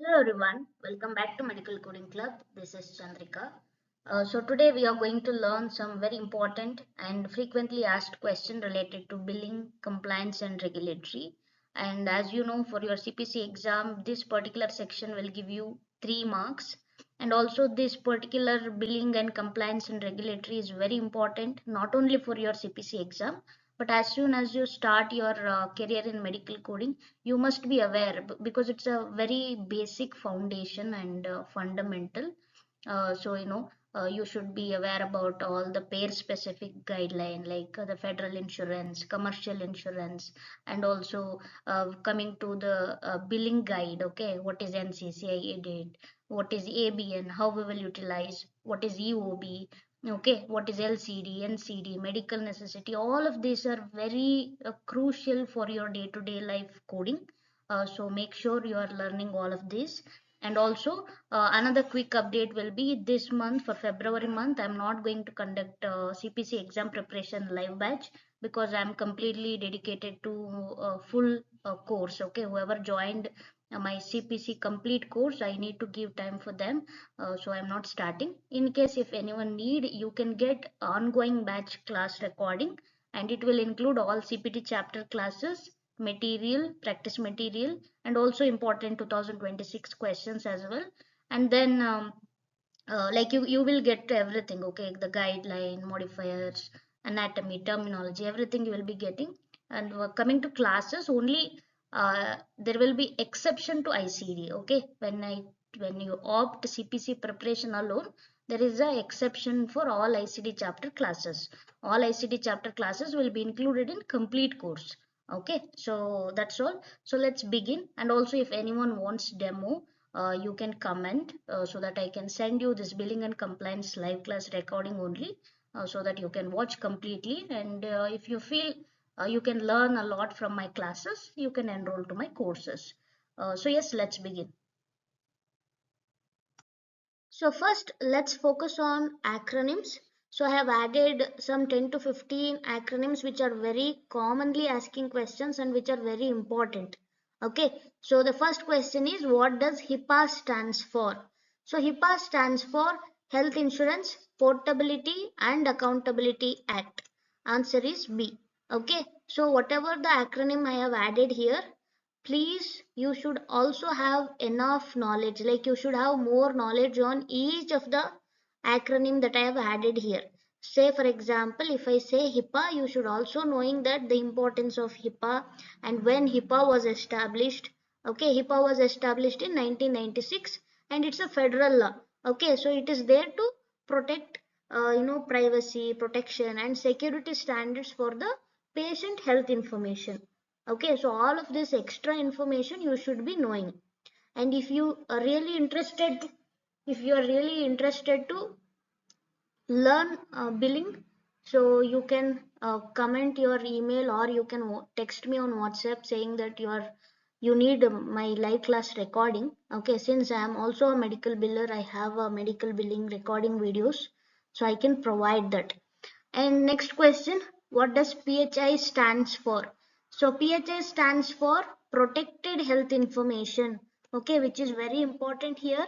Hello everyone, welcome back to Medical Coding Club. This is Chandrika. So today we are going to learn some very important and frequently asked questions related to billing, compliance and regulatory. And as you know, for your CPC exam, this particular section will give you 3 marks. And also this particular billing and compliance and regulatory is very important not only for your CPC exam, but as soon as you start your career in medical coding, you must be aware because it's a very basic foundation and fundamental. You should be aware about all the pair specific guideline like the federal insurance, commercial insurance, and also coming to the billing guide. Okay, what is NCCI audit, what is ABN, how we will utilize, what is EOB, okay, what is LCD, NCD, medical necessity. All of these are very crucial for your day-to-day life coding. So make sure you are learning all of this. And also another quick update will be this month, for February month, I'm not going to conduct CPC exam preparation live batch because I'm completely dedicated to full course. Okay, whoever joined my CPC complete course, I need to give time for them. So I'm not starting. In case if anyone need, you can get ongoing batch class recording, and it will include all CPT chapter classes, material, practice material, and also important 2026 questions as well. And then like you will get everything. Okay, the guideline, modifiers, anatomy, terminology, everything you will be getting. And coming to classes only, there will be exception to ICD. Okay, when you opt CPC preparation alone, there is a exception for all ICD chapter classes. All ICD chapter classes will be included in complete course. Okay, so that's all. So let's begin. And also if anyone wants demo, you can comment so that I can send you this billing and compliance live class recording only, so that you can watch completely. And if you feel you can learn a lot from my classes, you can enroll to my courses. So yes, let's begin. So first, let's focus on acronyms. So I have added some 10 to 15 acronyms which are very commonly asking questions and which are very important. Okay, so the first question is, what does HIPAA stands for? So HIPAA stands for Health Insurance Portability and Accountability Act. Answer is B. Okay, so whatever the acronym I have added here, please you should also have enough knowledge, like you should have more knowledge on each of the acronym that I have added here. Say for example, if I say HIPAA, you should also knowing that the importance of HIPAA and when HIPAA was established. Okay, HIPAA was established in 1996 and it's a federal law. Okay, so it is there to protect privacy, protection and security standards for the patient health information. Okay, so all of this extra information you should be knowing. And if you are really interested to learn billing, so you can comment your email or you can text me on WhatsApp saying that you need my live class recording. Okay, since I am also a medical biller, I have a medical billing recording videos, so I can provide that. And next question, what does PHI stands for? So PHI stands for Protected Health Information, okay, which is very important here.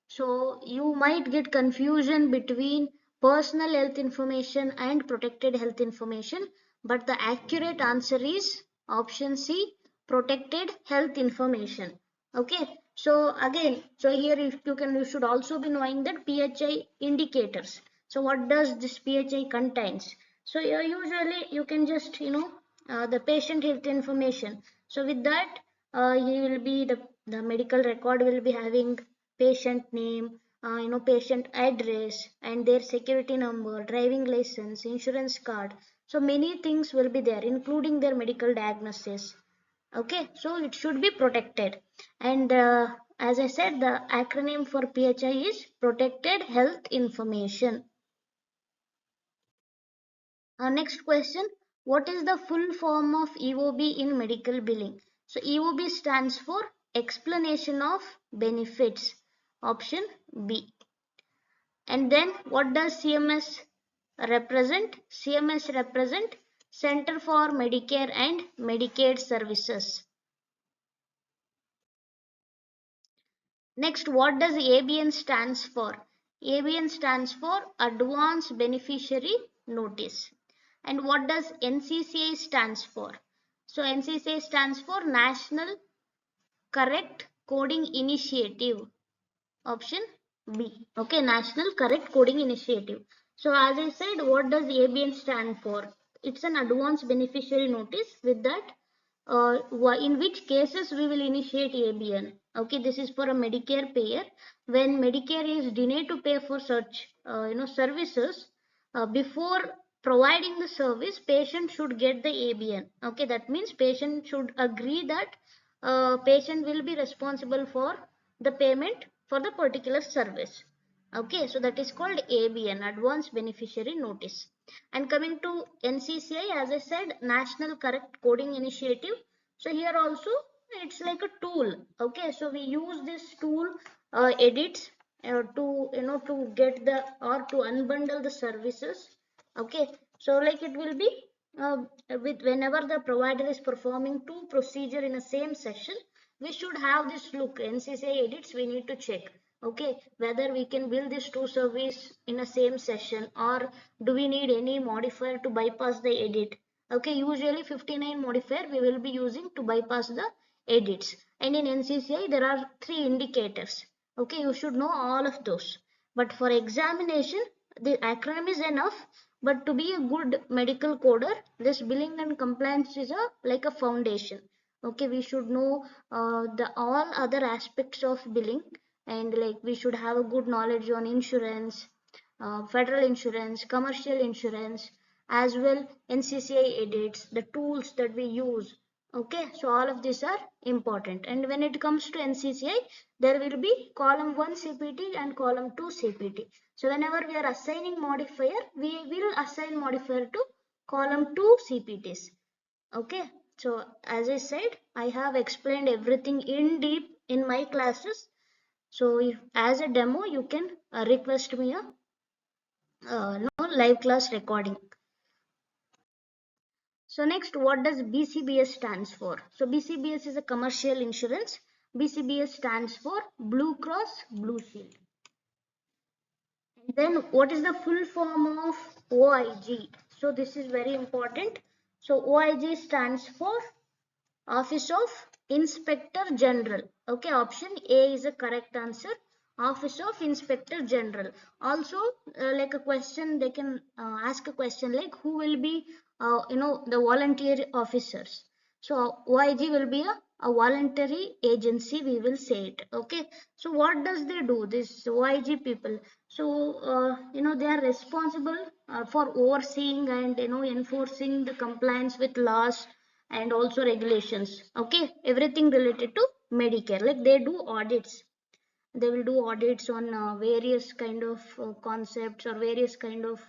So you might get confusion between personal health information and protected health information, but the accurate answer is option C, protected health information. Okay, so again, so here if you should also be knowing that PHI indicators. So what does this PHI contains? So usually you can just the patient health information. So with that, he will be the medical record will be having patient name, patient address and their security number, driving license, insurance card. So many things will be there, including their medical diagnosis. Okay, so it should be protected. And as I said, the acronym for PHI is Protected Health Information. Next question, what is the full form of EOB in medical billing? So EOB stands for Explanation of Benefits, option B. And then what does CMS represent? CMS represent Center for Medicare and Medicaid Services. Next, what does ABN stands for? ABN stands for Advance Beneficiary Notice. And what does NCCI stands for? So NCCI stands for National Correct Coding Initiative. Option B. Okay, National Correct Coding Initiative. So as I said, what does ABN stand for? It's an Advance Beneficiary Notice. With that, in which cases we will initiate ABN. Okay, this is for a Medicare payer. When Medicare is denied to pay for such services, before providing the service, patient should get the ABN. Okay, that means patient should agree that patient will be responsible for the payment for the particular service. Okay, so that is called ABN, Advance Beneficiary Notice. And coming to NCCI, as I said, National Correct Coding Initiative. So here also it's like a tool. Okay, so we use this tool edits to get the or to unbundle the services. Okay, so like it will be uh, with whenever the provider is performing two procedure in the same session, we should have this look NCCI edits. We need to check, okay, whether we can build this two service in a same session, or do we need any modifier to bypass the edit. Okay, usually 59 modifier we will be using to bypass the edits. And in NCCI there are three indicators. Okay, you should know all of those. But for examination, the acronym is enough. But to be a good medical coder, this billing and compliance is like a foundation. Okay, we should know the all other aspects of billing, and like we should have a good knowledge on insurance, federal insurance, commercial insurance, as well NCCI edits, the tools that we use. Okay, so all of these are important. And when it comes to NCCI, there will be column 1 CPT and column 2 CPT. So whenever we are assigning modifier, we will assign modifier to column 2 CPTs. Okay, so as I said, I have explained everything in deep in my classes. So if as a demo, you can request me a no live class recording. So next, what does BCBS stands for? So BCBS is a commercial insurance. BCBS stands for Blue Cross Blue Shield. And then what is the full form of OIG? So this is very important. So OIG stands for Office of Inspector General. Okay, option A is a correct answer. Office of Inspector General. Also, like a question, they can ask a question like who will be, the volunteer officers. So OIG will be a voluntary agency, we will say it. Okay, so what does they do, this OIG people? So they are responsible for overseeing and enforcing the compliance with laws and also regulations. Okay, everything related to Medicare. Like they do audits, they will do audits on various kind of concepts or various kind of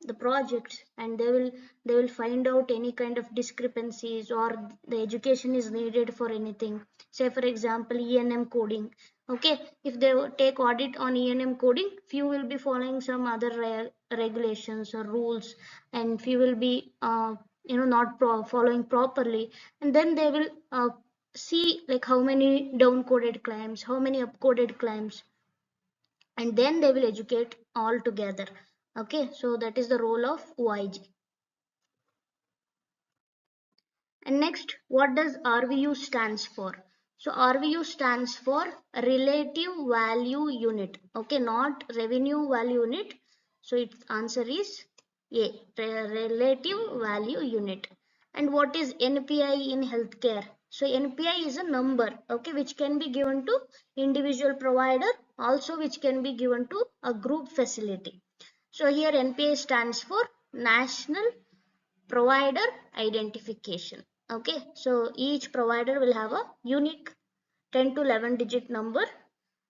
the projects, and they will find out any kind of discrepancies or the education is needed for anything. Say for example, ENM coding. Okay, if they take audit on ENM coding, few will be following some other regulations or rules, and few will be not following properly, and then they will see like how many down coded claims, how many up coded claims, and then they will educate all together. Okay, so that is the role of OIG. And next, what does RVU stands for? So RVU stands for relative value unit. Okay, not revenue value unit. So its answer is A, relative value unit. And what is NPI in healthcare? So NPI is a number, okay, which can be given to individual provider, also which can be given to a group facility. So here NPI stands for National Provider Identification. Okay, so each provider will have a unique 10 to 11 digit number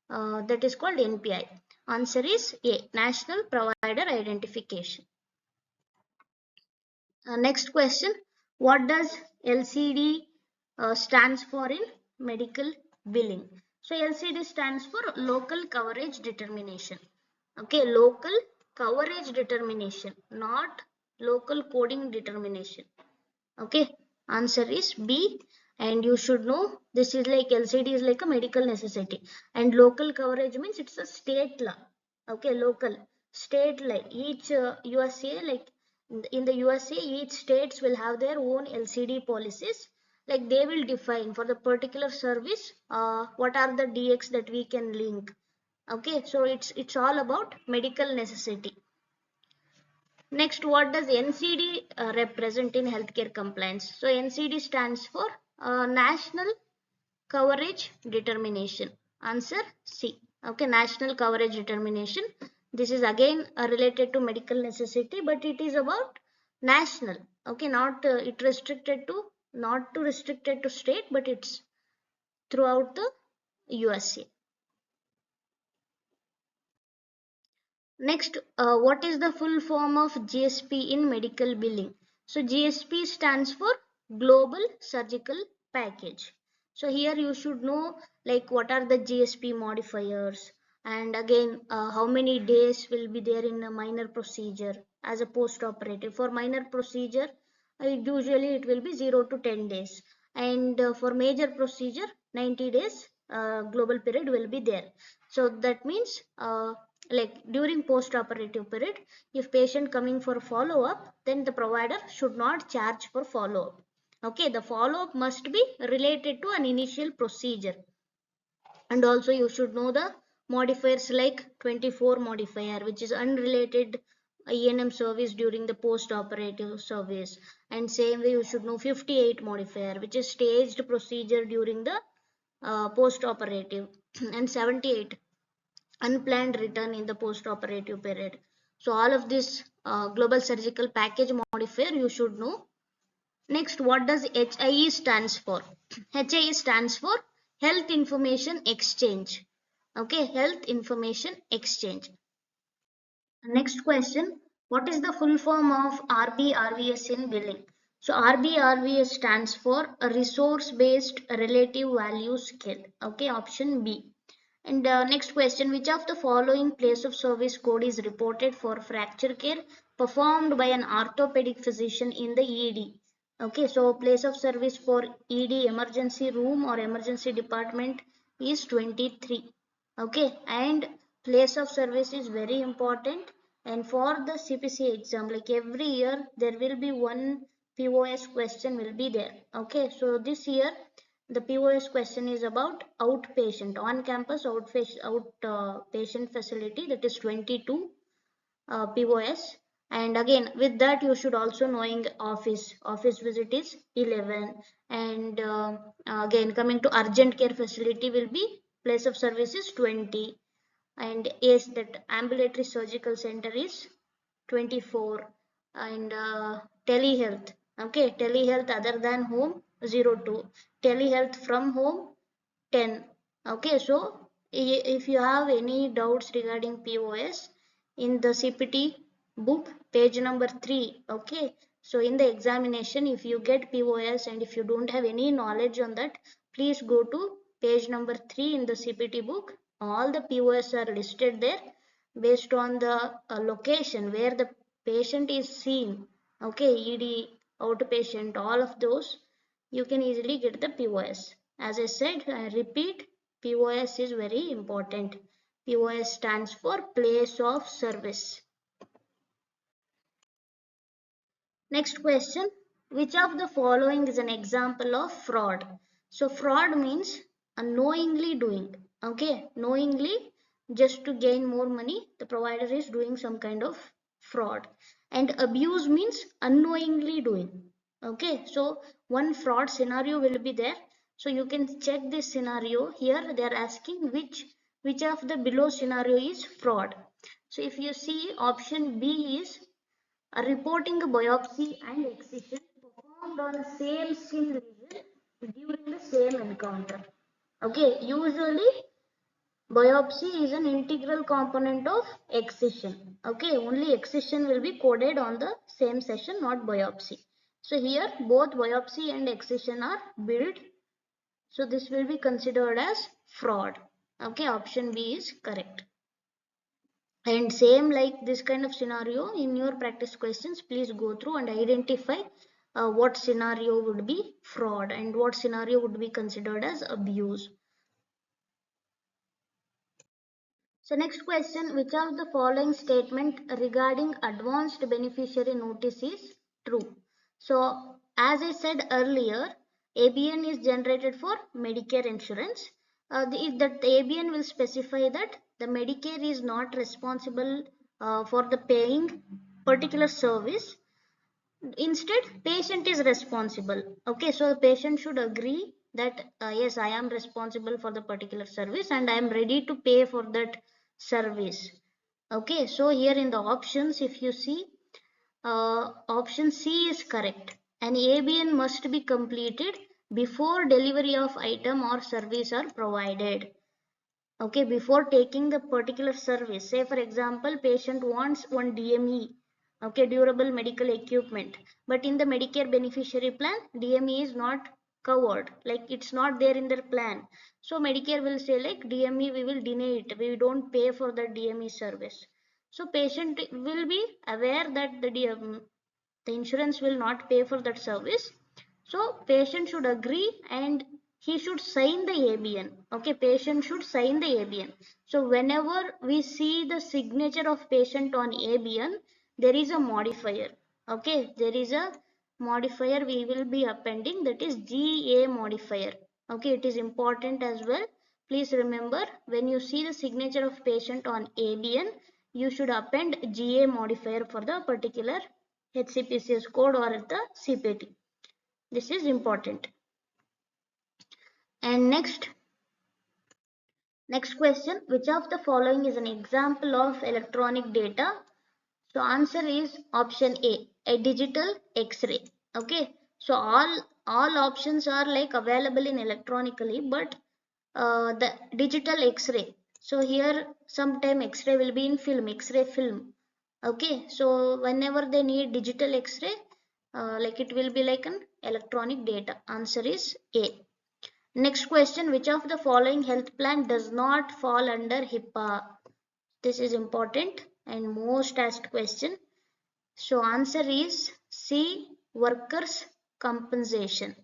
that is called NPI. Answer is A, National Provider Identification. Next question, what does LCD stands for in medical billing? So LCD stands for local coverage determination. Okay, local coverage determination, not local coding determination. Okay, answer is B, And you should know this is like LCD is like a medical necessity, and local coverage means it's a state law. Okay, local state, like each USA, like in the USA, each states will have their own LCD policies. Like they will define for the particular service what are the DX that we can link. Okay, so it's all about medical necessity. Next, what does NCD represent in healthcare compliance? So NCD stands for National Coverage Determination. Answer C. Okay, National Coverage Determination. This is again related to medical necessity, but it is about national. Okay, not it restricted to, not to restricted to state, but it's throughout the USA. Next, what is the full form of GSP in medical billing? So GSP stands for Global Surgical Package. So here you should know like what are the GSP modifiers, and again how many days will be there in a minor procedure as a post-operative. For minor procedure, usually it will be 0 to 10 days, and for major procedure 90 days global period will be there. So that means like during post-operative period, if patient coming for follow-up, then the provider should not charge for follow-up. Okay, the follow-up must be related to an initial procedure. And also you should know the modifiers like 24 modifier, which is unrelated ENM service during the post-operative service. And same way you should know 58 modifier, which is staged procedure during the post-operative. And 78 unplanned return in the post-operative period. So all of this global surgical package modifier you should know. Next, what does HIE stands for? HIE stands for Health Information Exchange. Okay, Health Information Exchange. Next question, what is the full form of RBRVS in billing? So RBRVS stands for a resource based relative value scale. Okay, option B. And next question, which of the following place of service code is reported for fracture care performed by an orthopedic physician in the ED? Okay, so place of service for ED, emergency room or emergency department, is 23. Okay, and place of service is very important. And for the CPC exam, like every year there will be one POS question will be there. Okay, so this year the POS question is about outpatient, on campus outpatient facility, that is 22 POS. And again with that you should also knowing office visit is 11. And again coming to urgent care facility will be place of service is 20. And yes, that ambulatory surgical center is 24. And telehealth, okay, telehealth other than home 02, telehealth from home 10. Okay, so if you have any doubts regarding POS, in the CPT book, page number 3, okay, so in the examination, if you get POS and if you don't have any knowledge on that, please go to page number 3 in the CPT book. All the POS are listed there based on the location where the patient is seen. Okay, ED, outpatient, all of those, you can easily get the POS. As I said, I repeat, POS is very important. POS stands for place of service. Next question, which of the following is an example of fraud? So fraud means unknowingly doing. Okay, knowingly, just to gain more money, the provider is doing some kind of fraud. And abuse means unknowingly doing. Okay, so one fraud scenario will be there. So you can check this scenario here. They are asking which of the below scenario is fraud. So if you see, option B is reporting a biopsy and excision performed on the same skin lesion during the same encounter. Okay, usually biopsy is an integral component of excision. Okay, only excision will be coded on the same session, not biopsy. So here both biopsy and excision are billed. So this will be considered as fraud. Okay, option B is correct. And same like this kind of scenario in your practice questions, please go through and identify what scenario would be fraud and what scenario would be considered as abuse. So next question, which of the following statement regarding advanced beneficiary notice is true? So as I said earlier, ABN is generated for Medicare insurance. That ABN will specify that the Medicare is not responsible for the paying particular service. Instead, patient is responsible. Okay, so the patient should agree that yes, I am responsible for the particular service and I am ready to pay for that service. Okay, so here in the options, if you see, option C is correct. An ABN must be completed before delivery of item or service are provided. Okay, before taking the particular service, say for example, patient wants one DME, okay, durable medical equipment, but in the Medicare beneficiary plan, DME is not covered, like it's not there in their plan. So Medicare will say like DME, we will deny it, we don't pay for the DME service. So patient will be aware that the insurance will not pay for that service. So patient should agree and he should sign the ABN. Okay, patient should sign the ABN. So whenever we see the signature of patient on ABN, there is a modifier. Okay, there is a modifier we will be appending, that is GA modifier. Okay, it is important as well. Please remember, when you see the signature of patient on ABN, you should append GA modifier for the particular HCPCS code or the CPT. This is important. And next question, which of the following is an example of electronic data? So answer is option A digital X-ray. Okay, so all options are like available in electronically, but the digital X-ray. So here sometime X-ray will be in film, X-ray film. Okay, so whenever they need digital X-ray, like it will be like an electronic data. Answer is A. Next question, which of the following health plan does not fall under HIPAA? This is important and most asked question. So answer is C, workers compensation.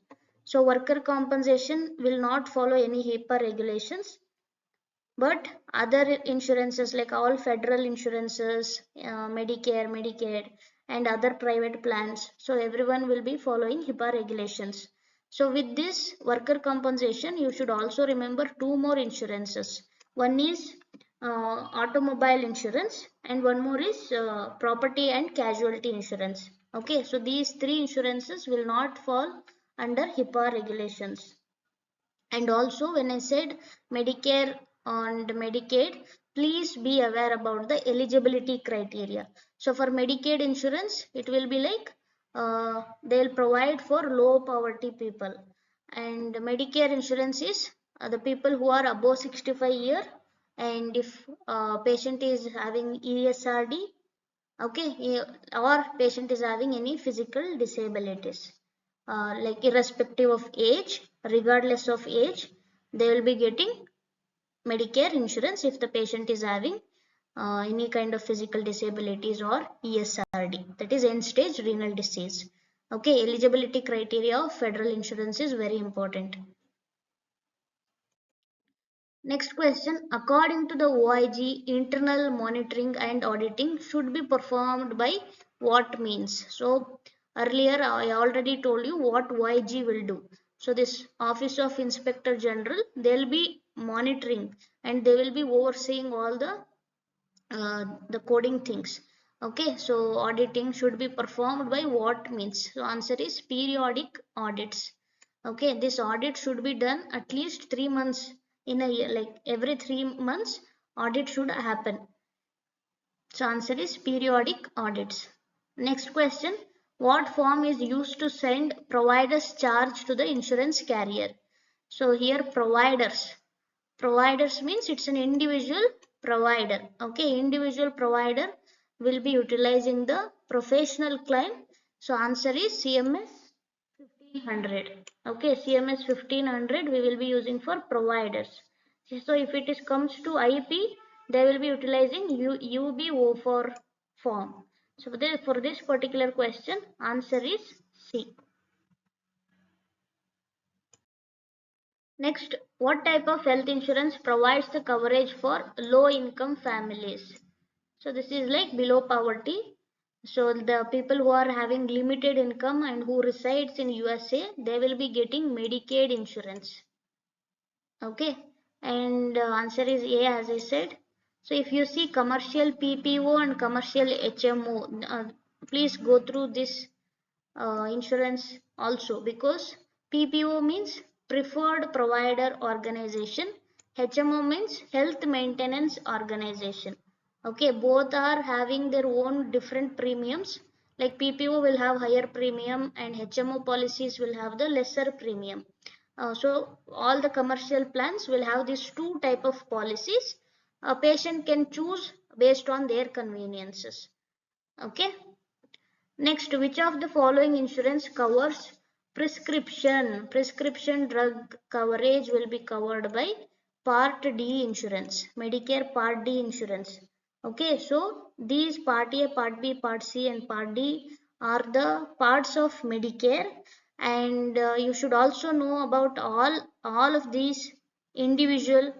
So worker compensation will not follow any HIPAA regulations, but other insurances like all federal insurances, Medicare, Medicaid, and other private plans, so everyone will be following HIPAA regulations. So with this worker compensation, you should also remember two more insurances. One is automobile insurance and one more is property and casualty insurance. Okay, so these three insurances will not fall under HIPAA regulations. And also when I said Medicare and Medicaid, please be aware about the eligibility criteria. So for Medicaid insurance, it will be like they'll provide for low poverty people, and Medicare insurance is the people who are above 65 year, and if patient is having ESRD, okay, or patient is having any physical disabilities, like irrespective of age, regardless of age, they will be getting Medicare insurance if the patient is having any kind of physical disabilities or ESRD, that is end stage renal disease. Okay, eligibility criteria of federal insurance is very important. Next question, according to the OIG, internal monitoring and auditing should be performed by what means? So earlier I already told you what OIG will do. So this Office of Inspector General, they'll be monitoring and they will be overseeing all the coding things. Okay, so auditing should be performed by what means? So answer is periodic audits. Okay, this audit should be done at least 3 months in a year, like every 3 months audit should happen. So answer is periodic audits. Next question, what form is used to send provider's charge to the insurance carrier? So here providers means it's an individual provider. Okay, individual provider will be utilizing the professional claim. So answer is CMS 1500. Okay, CMS 1500 we will be using for providers. So if it is comes to IP, they will be utilizing UBO for form. So for this particular question, answer is C. Next, what type of health insurance provides the coverage for low income families? So this is like below poverty. So the people who are having limited income and who resides in USA, they will be getting Medicaid insurance. Okay, and answer is A, as I said. So if you see commercial PPO and commercial HMO, please go through this insurance also, because PPO means preferred provider organization, HMO means health maintenance organization. Okay, both are having their own different premiums. Like PPO will have higher premium and HMO policies will have the lesser premium. So all the commercial plans will have these two type of policies. A patient can choose based on their conveniences. Okay. Next, which of the following insurance covers prescription? Prescription drug coverage will be covered by Part D insurance, Medicare Part D insurance. Okay, so these Part A, Part B, Part C and Part D are the parts of Medicare, and you should also know about all of these individual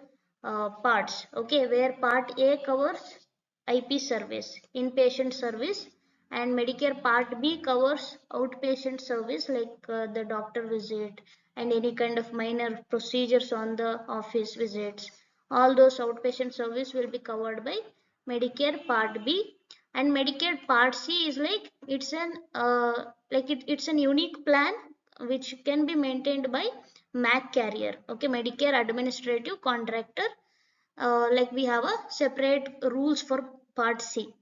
parts. Okay, where Part A covers IP service, inpatient service, and Medicare Part B covers outpatient service like the doctor visit and any kind of minor procedures on the office visits. All those outpatient service will be covered by Medicare Part B. And Medicare Part C is like it's an unique plan which can be maintained by MAC carrier. Okay, Medicare Administrative Contractor. Like we have a separate rules for Part C.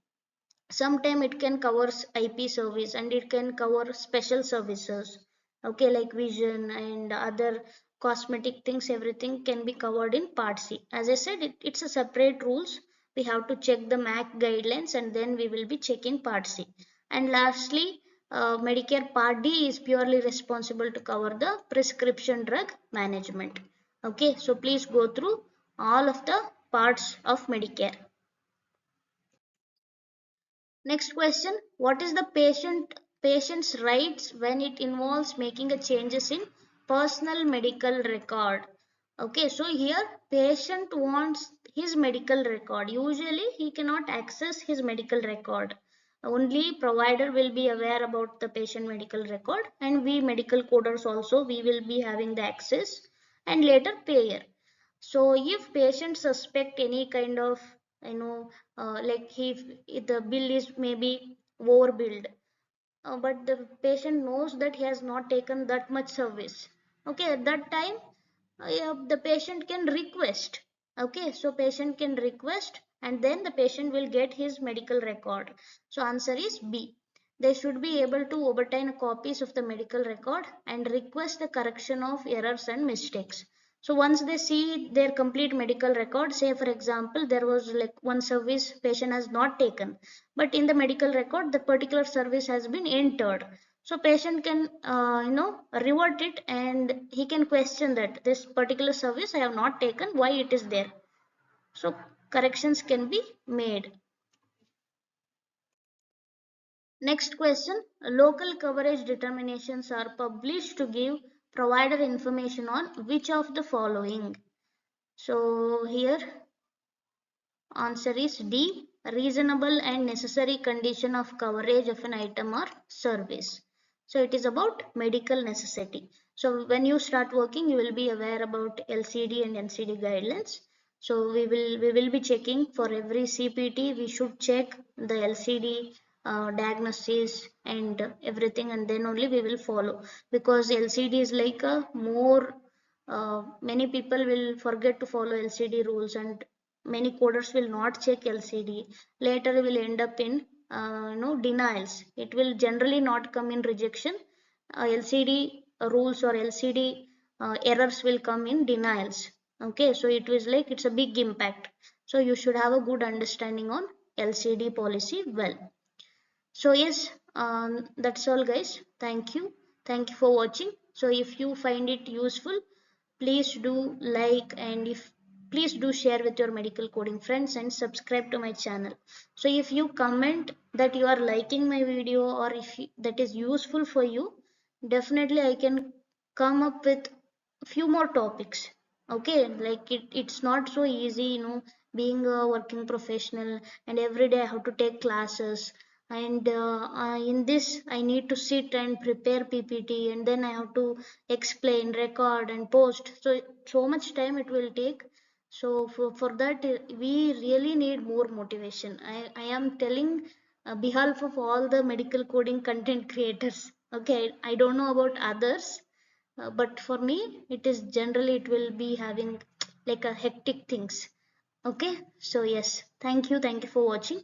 Sometime it can covers IP service and it can cover special services. Okay, like vision and other cosmetic things, everything can be covered in Part C. As I said, it's a separate rules. We have to check the MAC guidelines and then we will be checking Part C. And lastly, Medicare Part D is purely responsible to cover the prescription drug management. Okay, so please go through all of the parts of Medicare. Next question, what is the patient's rights when it involves making a changes in personal medical record? Okay, so here patient wants his medical record. Usually he cannot access his medical record. Only provider will be aware about the patient medical record, and we medical coders also we will be having the access, and later payer. So if patient suspect any kind of, you know, like if the bill is maybe overbilled, but the patient knows that he has not taken that much service. Okay, at that time, yeah, the patient can request. Okay, so patient can request and then the patient will get his medical record. So answer is B. They should be able to obtain copies of the medical record and request the correction of errors and mistakes. So once they see their complete medical record, say for example, there was like one service patient has not taken, but in the medical record, the particular service has been entered. So patient can, revert it and he can question that this particular service I have not taken, why it is there. So corrections can be made. Next question, local coverage determinations are published to give provider information on which of the following. So here answer is D, reasonable and necessary condition of coverage of an item or service. So it is about medical necessity. So when you start working, you will be aware about LCD and NCD guidelines. So we will be checking for every CPT. We should check the LCD diagnosis and everything, and then only we will follow, because LCD is like a more many people will forget to follow LCD rules, and many coders will not check LCD. Later will end up in denials. It will generally not come in rejection. LCD rules or LCD errors will come in denials. Okay, so it was like it's a big impact. So you should have a good understanding on LCD policy well. So yes, that's all guys. Thank you for watching. So if you find it useful, please do like, and if please do share with your medical coding friends and subscribe to my channel. So if you comment that you are liking my video or if that is useful for you, definitely I can come up with few more topics. Okay, like it's not so easy, being a working professional and every day I have to take classes. And in this, I need to sit and prepare PPT, and then I have to explain, record, and post. So much time it will take. So for that, we really need more motivation. I am telling behalf of all the medical coding content creators. Okay, I don't know about others, but for me, it is generally it will be having like a hectic things. Okay, so yes, thank you for watching.